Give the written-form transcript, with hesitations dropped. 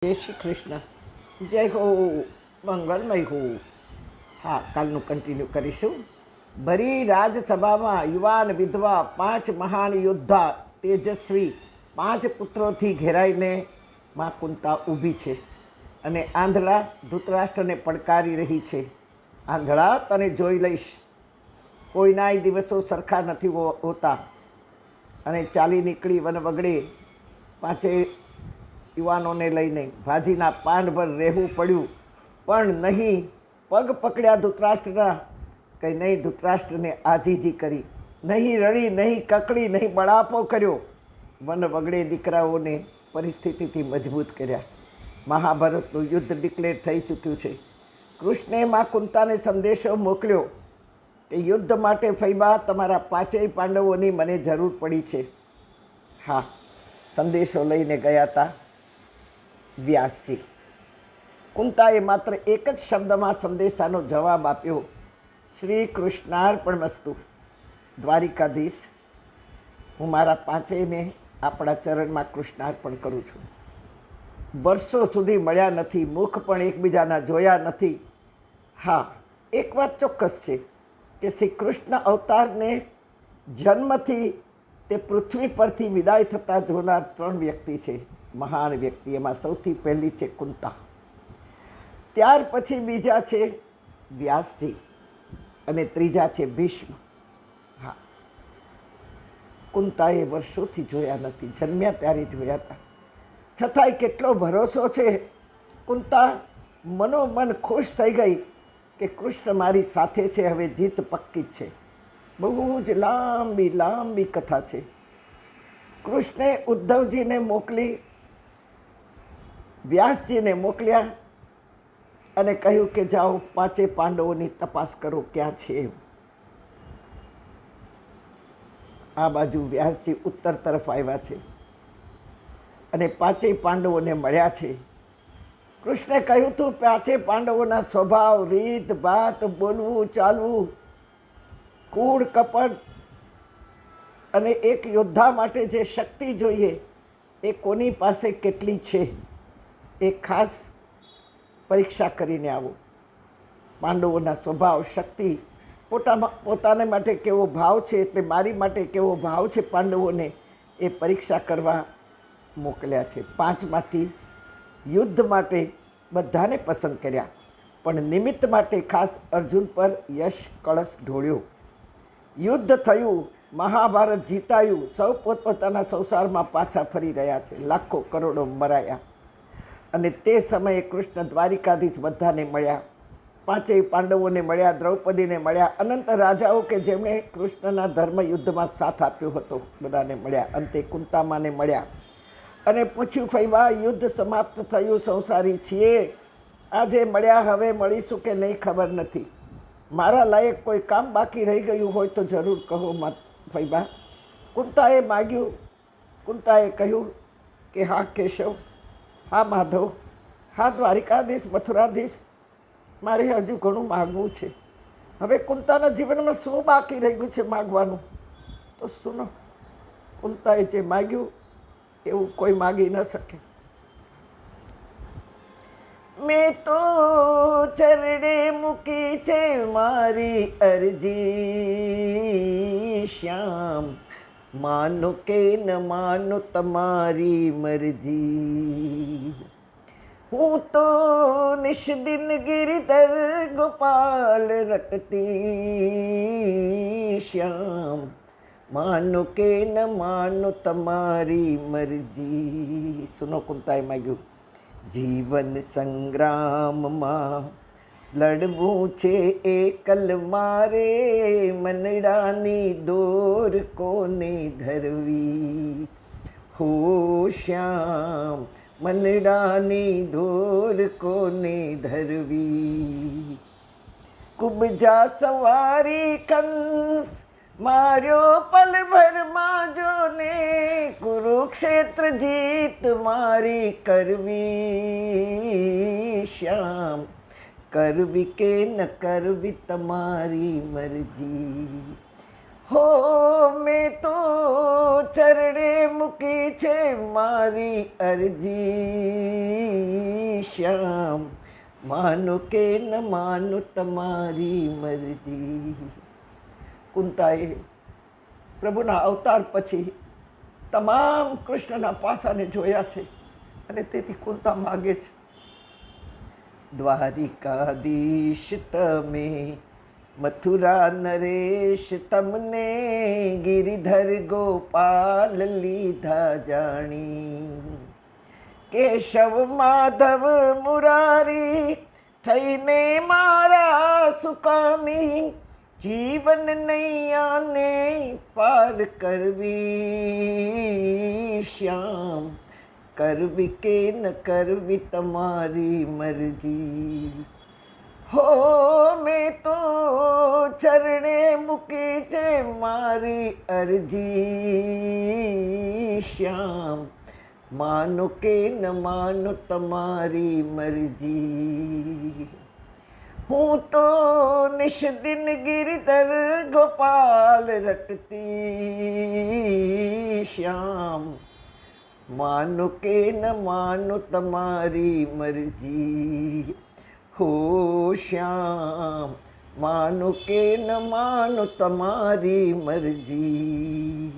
જય શ્રી કૃષ્ણ. જય હો, મંગળમય હો. હા, કાલનું કન્ટિન્યુ કરીશું. ભરી રાજસભામાં યુવાન વિધવા 5 મહાન યોદ્ધા તેજસ્વી 5 પુત્રોથી ઘેરાઈને માં કુંતા ઊભી છે અને આંધળા ધૃતરાષ્ટ્રને પડકારી રહી છે. આંધળા, તને જોઈ લઈશ. કોઈનાય દિવસો સરખા નથી હોતા. અને ચાલી નીકળી વન વગડે 5 યુવાનોને લઈને ભાજીના પાન પર રહેવું પડ્યું, પણ નહીં પગ પકડ્યા ધૃતરાષ્ટ્રના. કંઈ નહીં ધૃતરાષ્ટ્રને આજીજી કરી, નહીં રડી, નહીં કકડી, નહીં બળાપો કર્યો. વન વગડે દીકરાઓને પરિસ્થિતિથી મજબૂત કર્યા. મહાભારતનું યુદ્ધ ડિક્લેર થઈ ચૂક્યું છે. કૃષ્ણે માં કુંતાને સંદેશો મોકલ્યો કે યુદ્ધ માટે ફૈબા તમારા 5 પાંડવોની મને જરૂર પડી છે. હા, સંદેશો લઈને ગયા હતા વ્યાસજી. કુંતાએ માત્ર એક જ શબ્દમાં સંદેશાનો જવાબ આપ્યો, શ્રી કૃષ્ણાર્પણમસ્તુ. દ્વારિકાધીશ, હું મારા 5ને આપણા ચરણમાં કૃષ્ણાર્પણ કરું છું. વર્ષો સુધી મળ્યા નથી, મુખ પણ એકબીજાના જોયા નથી. હા, એક વાત ચોક્કસ છે કે શ્રી કૃષ્ણ અવતારને જન્મથી તે પૃથ્વી પરથી વિદાય થતાં જોનાર 3 વ્યક્તિ છે, મહાન વ્યક્તિ. એમાં સૌથી પહેલી છે કુંતા, ત્યાર પછી બીજા છે વ્યાસજી અને ત્રીજા છે ભીષ્મ. હા, કુંતાએ વર્ષોથી જોયા નથી, જન્મ્યા ત્યારે જોયા હતા. છતાંય કેટલો ભરોસો છે. કુંતા મનોમન ખુશ થઈ ગઈ કે કૃષ્ણ મારી સાથે છે, હવે જીત પક્કી જ છે. બહુ જ લાંબી લાંબી કથા છે. કૃષ્ણે ઉદ્ધવજીને મોકલી, વ્યાસજીને મોકલ્યા અને કહ્યું કે જાઓ 5 પાંડવોની તપાસ કરો ક્યાં છે. આ બાજુ વ્યાસજી ઉત્તર તરફ આવ્યા છે અને 5 પાંડવોને મળ્યા છે. કૃષ્ણે કહ્યું હતું 5 પાંડવોના સ્વભાવ, રીત ભાત, બોલવું ચાલવું, કૂડ કપટ અને એક યોદ્ધા માટે જે શક્તિ જોઈએ એ કોની પાસે કેટલી છે એ ખાસ પરીક્ષા કરીને આવો. પાંડવોના સ્વભાવ, શક્તિ, પોતાને માટે કેવો ભાવ છે, એટલે મારી માટે કેવો ભાવ છે પાંડવોને, એ પરીક્ષા કરવા મોકલ્યા છે. 5માંથી યુદ્ધ માટે બધાને પસંદ કર્યા, પણ નિમિત્ત માટે ખાસ અર્જુન પર યશ કળશ ઢોળ્યો. યુદ્ધ થયું, મહાભારત જીતાયું, સૌ પોતપોતાના સંસારમાં પાછા ફરી રહ્યા છે. લાખો કરોડો મરાયા. અને તે સમયે કૃષ્ણ દ્વારિકાધીશ બધાને મળ્યા, 5 પાંડવોને મળ્યા, દ્રૌપદીને મળ્યા, અનંત રાજાઓ કે જેમણે કૃષ્ણના ધર્મ યુદ્ધમાં સાથ આપ્યો હતો બધાને મળ્યા. અંતે કુંતામાને મળ્યા અને પૂછ્યું, ફૈબા યુદ્ધ સમાપ્ત થયું, સંસારી છીએ, આજે મળ્યા, હવે મળીશું કે નહીં ખબર નથી. મારા લાયક કોઈ કામ બાકી રહી ગયું હોય તો જરૂર કહો ફૈબા. કુંતાએ માગ્યું. કુંતાએ કહ્યું કે હા કેશવ, હા માધવ, હા દ્વારિકાધીશ, મથુરાધીશ, મારે હજુ ઘણું માગવું છે. હવે કુંતાના જીવનમાં શું બાકી રહી ગયું છે માગવાનું? તો સુનો, કુંતાએ જે માગ્યું એવું કોઈ માગી ન શકે. મેં તો ચરણે મૂકી છે મારી અરજી, શ્યામ માનો કે ન માનો તમારી મરજી. હું તો નિષ્દિન ગિરિધર ગોપાલ રટતી, શ્યામ માનો કે ન માનો તમારી મરજી. સુનો, કુંતાએ માગ્યું, જીવન સંગ્રામમાં લડવું છે એકલ મારે, મનડાની દોર કોને ધરવી, હો શ્યામ મનડાની દોર કોને ધરવી. કુબજા સવારી કંસ માર્યો પલભરમાં જોને, કુરુક્ષેત્ર જીત મારી કરવી, શ્યામ કરવી કે ન કરવી તમારી મરજી. હો મેં તો ચરણે મૂકી છે મારી અરજી, શ્યામ માનો કે ન માનો તમારી મરજી. કુંતાએ પ્રભુના અવતાર પછી તમામ કૃષ્ણના પાસાને જોયા છે અને તેથી કુંતા માગે છે, દ્વારિકાધીશ તમે, મથુરા નરેશ તમને, ગિરિધર ગોપાલ લીધા જાણી, કેશવ માધવ મુરારી થઈને મારા સુકામી, જીવન નૈયાને પાર કરવી, શ્યામ કરવી કે ન કરવી તમારી મરજી. હો મેં તો ચરણે મૂકી છે મારી અરજી, શ્યામ માનો કે ન માનો તમારી મરજી. હું તો નિષ્દિન ગિરિધર ગોપાલ રટતી, શ્યામ માનો કે ન માનો તમારી મરજી. હો શ્યામ માનો કે ન માનો તમારી મરજી.